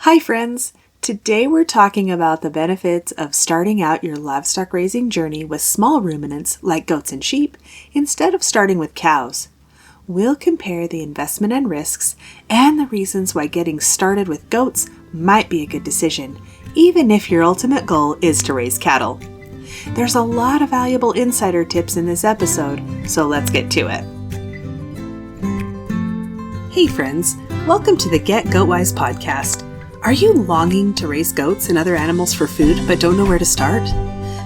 Hi friends! Today we're talking about the benefits of starting out your livestock raising journey with small ruminants like goats and sheep instead of starting with cows. We'll compare the investment and risks and the reasons why getting started with goats might be a good decision, even if your ultimate goal is to raise cattle. There's a lot of valuable insider tips in this episode, so let's get to it. Hey friends, welcome to the Get Goatwise podcast. Are you longing to raise goats and other animals for food but don't know where to start?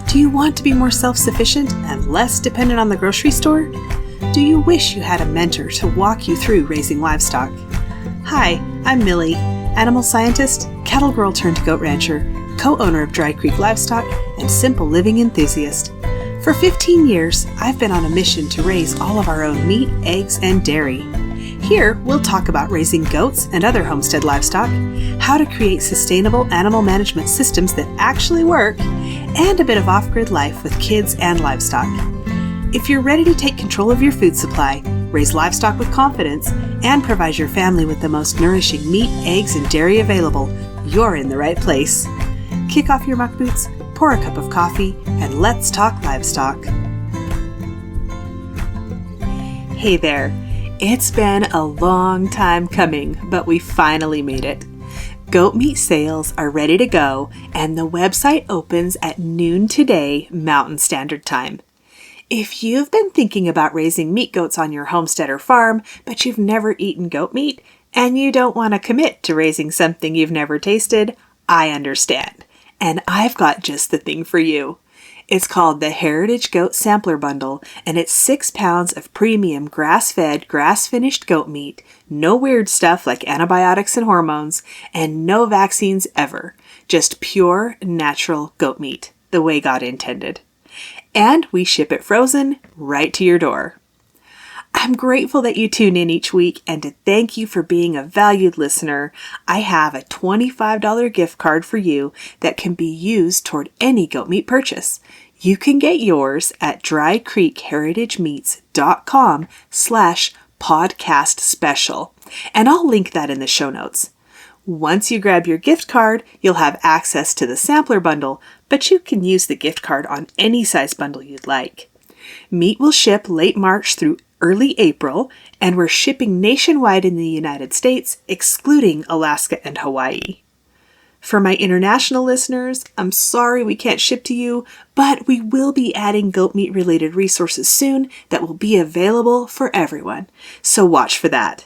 Do you want to be more self-sufficient and less dependent on the grocery store? Do you wish you had a mentor to walk you through raising livestock? Hi, I'm Millie, animal scientist, cattle girl turned goat rancher, co-owner of Dry Creek Livestock, and simple living enthusiast. For 15 years, I've been on a mission to raise all of our own meat, eggs, and dairy. Here, we'll talk about raising goats and other homestead livestock, how to create sustainable animal management systems that actually work, and a bit of off-grid life with kids and livestock. If you're ready to take control of your food supply, raise livestock with confidence, and provide your family with the most nourishing meat, eggs, and dairy available, you're in the right place. Kick off your muck boots, pour a cup of coffee, and let's talk livestock. Hey there! It's been a long time coming, but we finally made it. Goat meat sales are ready to go, and the website opens at noon today, Mountain Standard Time. If you've been thinking about raising meat goats on your homestead or farm, but you've never eaten goat meat, and you don't want to commit to raising something you've never tasted, I understand. And I've got just the thing for you. It's called the Heritage Goat Sampler Bundle, and it's 6 pounds of premium grass-fed, grass-finished goat meat, no weird stuff like antibiotics and hormones, and no vaccines ever. Just pure, natural goat meat, the way God intended. And we ship it frozen right to your door. I'm grateful that you tune in each week, and to thank you for being a valued listener, I have a $25 gift card for you that can be used toward any goat meat purchase. You can get yours at drycreekheritagemeats.com/podcast special, and I'll link that in the show notes. Once you grab your gift card, you'll have access to the sampler bundle, but you can use the gift card on any size bundle you'd like. Meat will ship late March through early April, and we're shipping nationwide in the United States, excluding Alaska and Hawaii. For my international listeners, I'm sorry we can't ship to you, but we will be adding goat meat related resources soon that will be available for everyone, so watch for that.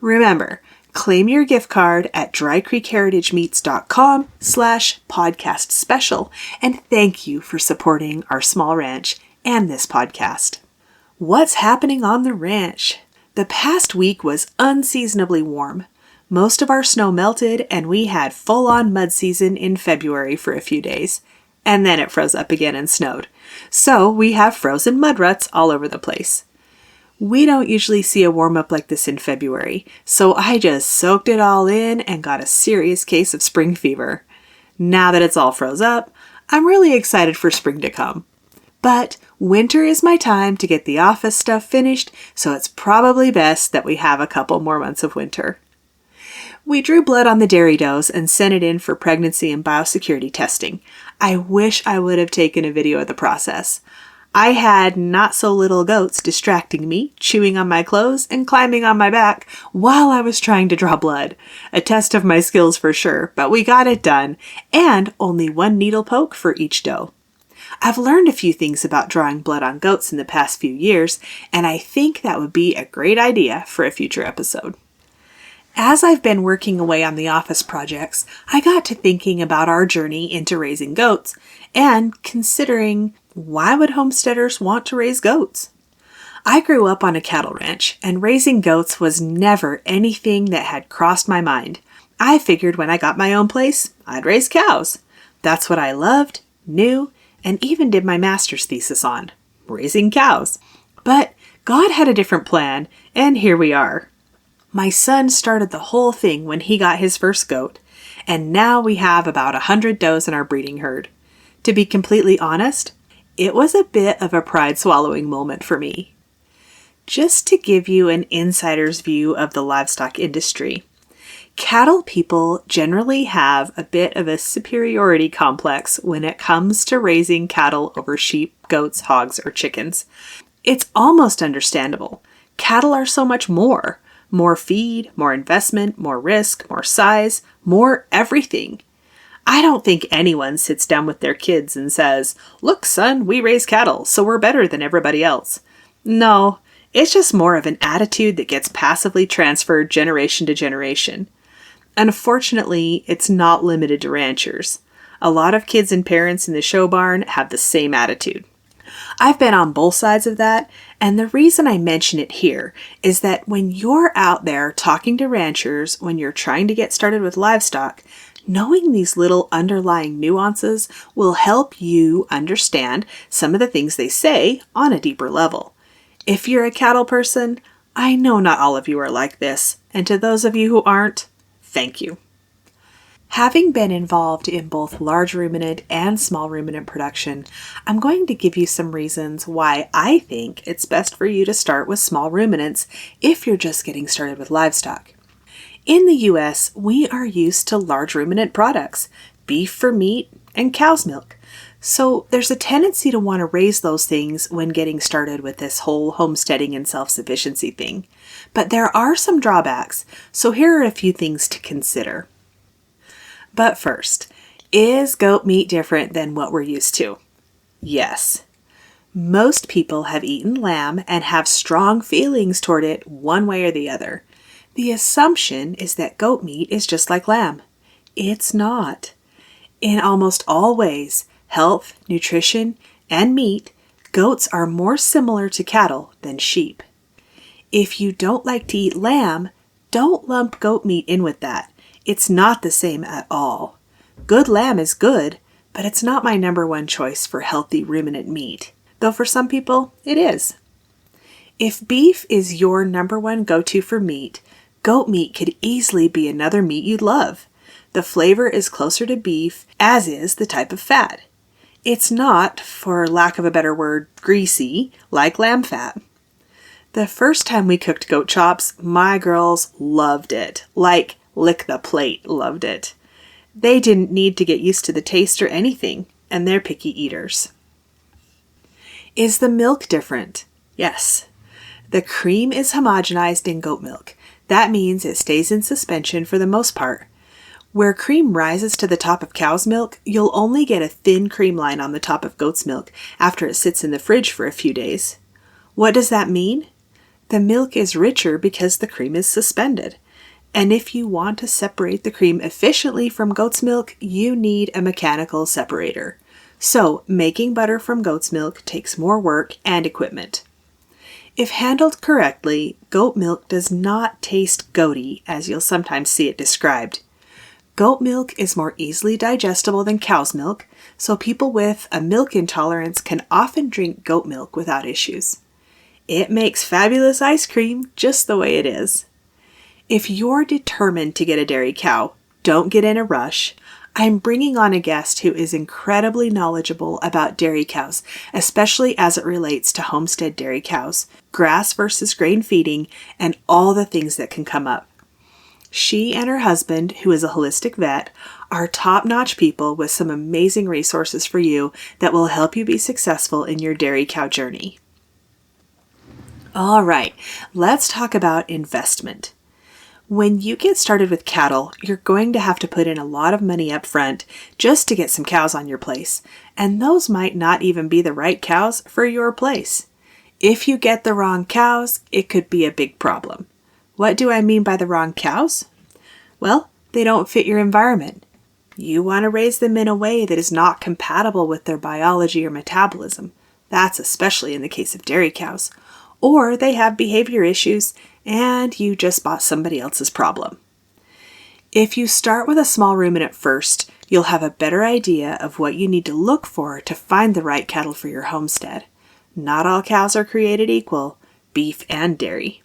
Remember, claim your gift card at drycreekheritagemeats.com/podcast special, and thank you for supporting our small ranch and this podcast. What's happening on the ranch? The past week was unseasonably warm. Most of our snow melted, and we had full-on mud season in February for a few days. And then it froze up again and snowed. So we have frozen mud ruts all over the place. We don't usually see a warm-up like this in February, so I just soaked it all in and got a serious case of spring fever. Now that it's all froze up, I'm really excited for spring to come. But winter is my time to get the office stuff finished, so it's probably best that we have a couple more months of winter. We drew blood on the dairy does and sent it in for pregnancy and biosecurity testing. I wish I would have taken a video of the process. I had not so little goats distracting me, chewing on my clothes and climbing on my back while I was trying to draw blood. A test of my skills for sure, but we got it done, and only one needle poke for each doe. I've learned a few things about drawing blood on goats in the past few years, and I think that would be a great idea for a future episode. As I've been working away on the office projects, I got to thinking about our journey into raising goats and considering, why would homesteaders want to raise goats? I grew up on a cattle ranch, and raising goats was never anything that had crossed my mind. I figured when I got my own place, I'd raise cows. That's what I loved, knew, and even did my master's thesis on, raising cows. But God had a different plan, and here we are. My son started the whole thing when he got his first goat, and now we have about 100 does in our breeding herd. To be completely honest, it was a bit of a pride-swallowing moment for me. Just to give you an insider's view of the livestock industry, Cattle people generally have a bit of a superiority complex when it comes to raising cattle over sheep, goats, hogs, or chickens. It's almost understandable. Cattle are so much more. More feed, more investment, more risk, more size, more everything. I don't think anyone sits down with their kids and says, "Look, son, we raise cattle, so we're better than everybody else." No, it's just more of an attitude that gets passively transferred generation to generation. Unfortunately, it's not limited to ranchers. A lot of kids and parents in the show barn have the same attitude. I've been on both sides of that, and the reason I mention it here is that when you're out there talking to ranchers when you're trying to get started with livestock, knowing these little underlying nuances will help you understand some of the things they say on a deeper level. If you're a cattle person, I know not all of you are like this, and to those of you who aren't, thank you. Having been involved in both large ruminant and small ruminant production, I'm going to give you some reasons why I think it's best for you to start with small ruminants if you're just getting started with livestock. In the US, we are used to large ruminant products, beef for meat and cow's milk. So there's a tendency to want to raise those things when getting started with this whole homesteading and self-sufficiency thing. But there are some drawbacks, so here are a few things to consider. But first, is goat meat different than what we're used to? Yes. Most people have eaten lamb and have strong feelings toward it one way or the other. The assumption is that goat meat is just like lamb. It's not. In almost all ways, health, nutrition, and meat, goats are more similar to cattle than sheep. If you don't like to eat lamb, don't lump goat meat in with that. It's not the same at all. Good lamb is good, but it's not my number one choice for healthy ruminant meat, though for some people it is. If beef is your number one go-to for meat, goat meat could easily be another meat you'd love. The flavor is closer to beef, as is the type of fat. It's not, for lack of a better word, greasy, like lamb fat. The first time we cooked goat chops, my girls loved it, like lick the plate loved it. They didn't need to get used to the taste or anything, and they're picky eaters. Is the milk different? Yes. The cream is homogenized in goat milk. That means it stays in suspension for the most part. Where cream rises to the top of cow's milk, you'll only get a thin cream line on the top of goat's milk after it sits in the fridge for a few days. What does that mean? The milk is richer because the cream is suspended. And if you want to separate the cream efficiently from goat's milk, you need a mechanical separator. So, making butter from goat's milk takes more work and equipment. If handled correctly, goat milk does not taste goaty, as you'll sometimes see it described. Goat milk is more easily digestible than cow's milk, so people with a milk intolerance can often drink goat milk without issues. It makes fabulous ice cream just the way it is. If you're determined to get a dairy cow, don't get in a rush. I'm bringing on a guest who is incredibly knowledgeable about dairy cows, especially as it relates to homestead dairy cows, grass versus grain feeding, and all the things that can come up. She and her husband, who is a holistic vet, are top-notch people with some amazing resources for you that will help you be successful in your dairy cow journey. All right, let's talk about investment. When you get started with cattle, you're going to have to put in a lot of money up front just to get some cows on your place, and those might not even be the right cows for your place. If you get the wrong cows, it could be a big problem. What do I mean by the wrong cows? Well, they don't fit your environment. You want to raise them in a way that is not compatible with their biology or metabolism. That's especially in the case of dairy cows. Or they have behavior issues and you just bought somebody else's problem. If you start with a small ruminant first, you'll have a better idea of what you need to look for to find the right cattle for your homestead. Not all cows are created equal, beef and dairy.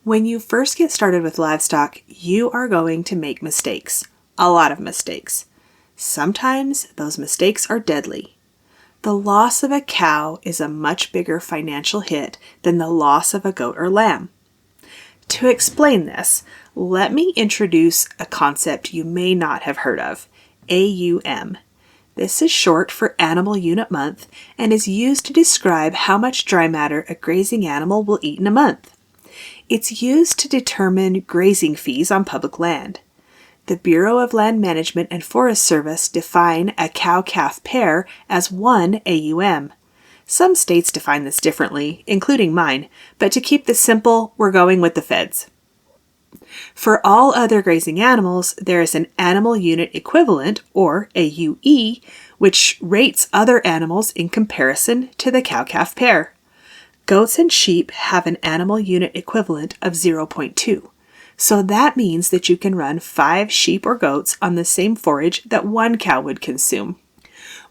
When you first get started with livestock, you are going to make mistakes. A lot of mistakes. Sometimes those mistakes are deadly. The loss of a cow is a much bigger financial hit than the loss of a goat or lamb. To explain this, let me introduce a concept you may not have heard of, AUM. This is short for Animal Unit Month and is used to describe how much dry matter a grazing animal will eat in a month. It's used to determine grazing fees on public land. The Bureau of Land Management and Forest Service define a cow-calf pair as 1 AUM. Some states define this differently, including mine, but to keep this simple, we're going with the feds. For all other grazing animals, there is an Animal Unit Equivalent, or AUE, which rates other animals in comparison to the cow-calf pair. Goats and sheep have an Animal Unit Equivalent of 0.2, so that means that you can run 5 sheep or goats on the same forage that 1 cow would consume.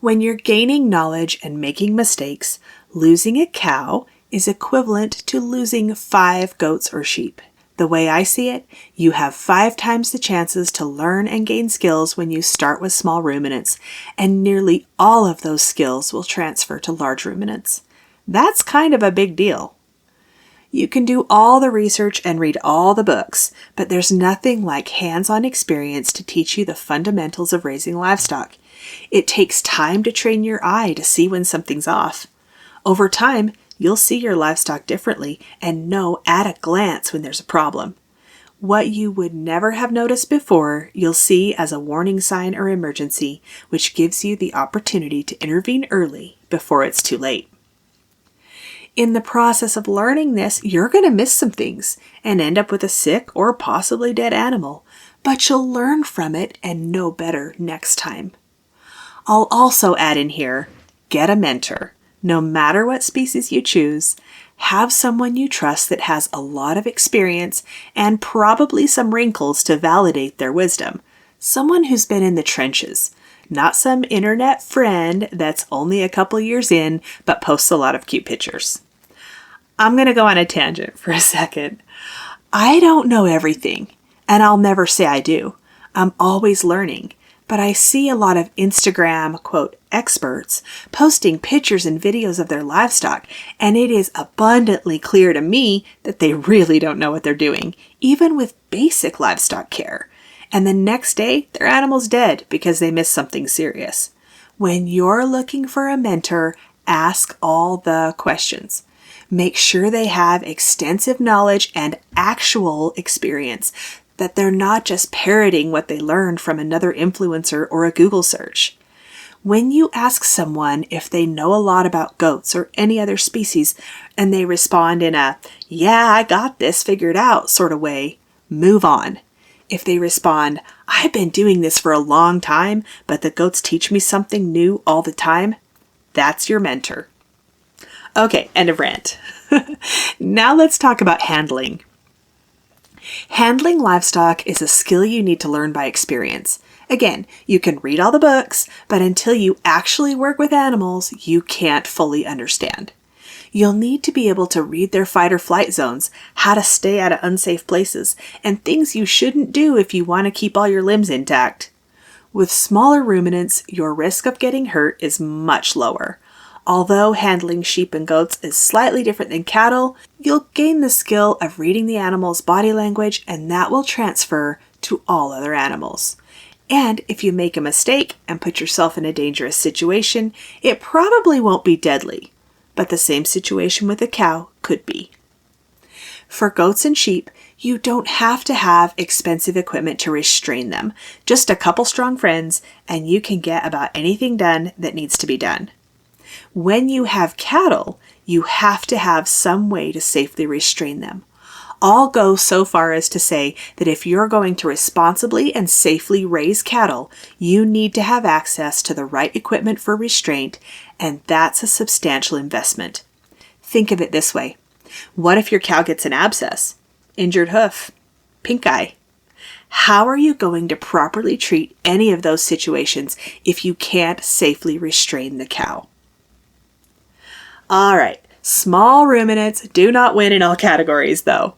When you're gaining knowledge and making mistakes, losing a cow is equivalent to losing 5 goats or sheep. The way I see it, you have 5 times the chances to learn and gain skills when you start with small ruminants, and nearly all of those skills will transfer to large ruminants. That's kind of a big deal. You can do all the research and read all the books, but there's nothing like hands-on experience to teach you the fundamentals of raising livestock. It takes time to train your eye to see when something's off. Over time, you'll see your livestock differently and know at a glance when there's a problem. What you would never have noticed before, you'll see as a warning sign or emergency, which gives you the opportunity to intervene early before it's too late. In the process of learning this, you're going to miss some things and end up with a sick or possibly dead animal, but you'll learn from it and know better next time. I'll also add in here, get a mentor. No matter what species you choose, have someone you trust that has a lot of experience and probably some wrinkles to validate their wisdom. Someone who's been in the trenches, not some internet friend that's only a couple years in but posts a lot of cute pictures. I'm going to go on a tangent for a second. I don't know everything, and I'll never say I do. I'm always learning. But I see a lot of Instagram, quote, experts posting pictures and videos of their livestock, and it is abundantly clear to me that they really don't know what they're doing, even with basic livestock care. And the next day, their animal's dead because they missed something serious. When you're looking for a mentor, ask all the questions. Make sure they have extensive knowledge and actual experience, that they're not just parroting what they learned from another influencer or a Google search. When you ask someone if they know a lot about goats or any other species, and they respond in a, yeah, I got this figured out sort of way, move on. If they respond, I've been doing this for a long time, but the goats teach me something new all the time, that's your mentor. Okay, end of rant. Now let's talk about handling. Handling livestock is a skill you need to learn by experience. Again, you can read all the books, but until you actually work with animals, you can't fully understand. You'll need to be able to read their fight or flight zones, how to stay out of unsafe places, and things you shouldn't do if you want to keep all your limbs intact. With smaller ruminants, your risk of getting hurt is much lower. Although handling sheep and goats is slightly different than cattle, you'll gain the skill of reading the animal's body language, and that will transfer to all other animals. And if you make a mistake and put yourself in a dangerous situation, it probably won't be deadly, but the same situation with a cow could be. For goats and sheep, you don't have to have expensive equipment to restrain them. Just a couple strong friends, and you can get about anything done that needs to be done. When you have cattle, you have to have some way to safely restrain them. I'll go so far as to say that if you're going to responsibly and safely raise cattle, you need to have access to the right equipment for restraint, and that's a substantial investment. Think of it this way. What if your cow gets an abscess, injured hoof, pink eye? How are you going to properly treat any of those situations if you can't safely restrain the cow? All right, small ruminants do not win in all categories, though.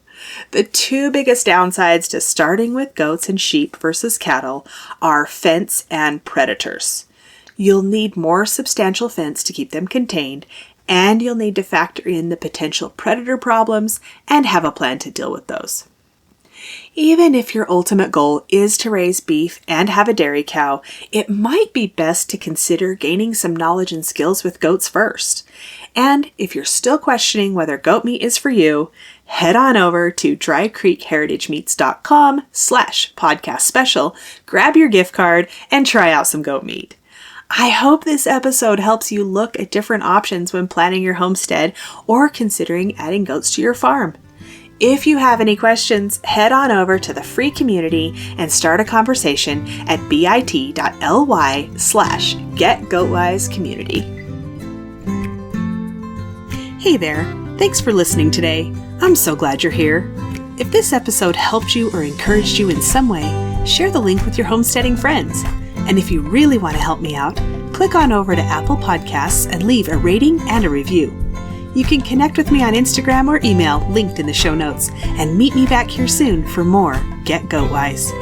The 2 biggest downsides to starting with goats and sheep versus cattle are fence and predators. You'll need more substantial fence to keep them contained, and you'll need to factor in the potential predator problems and have a plan to deal with those. Even if your ultimate goal is to raise beef and have a dairy cow, it might be best to consider gaining some knowledge and skills with goats first. And if you're still questioning whether goat meat is for you, head on over to drycreekheritagemeats.com/podcast special, grab your gift card, and try out some goat meat. I hope this episode helps you look at different options when planning your homestead or considering adding goats to your farm. If you have any questions, head on over to the free community and start a conversation at bit.ly/getgoatwisecommunity. Hey there, thanks for listening today. I'm so glad you're here. If this episode helped you or encouraged you in some way, share the link with your homesteading friends. And if you really want to help me out, click on over to Apple Podcasts and leave a rating and a review. You can connect with me on Instagram or email linked in the show notes, and meet me back here soon for more Get Goat Wise.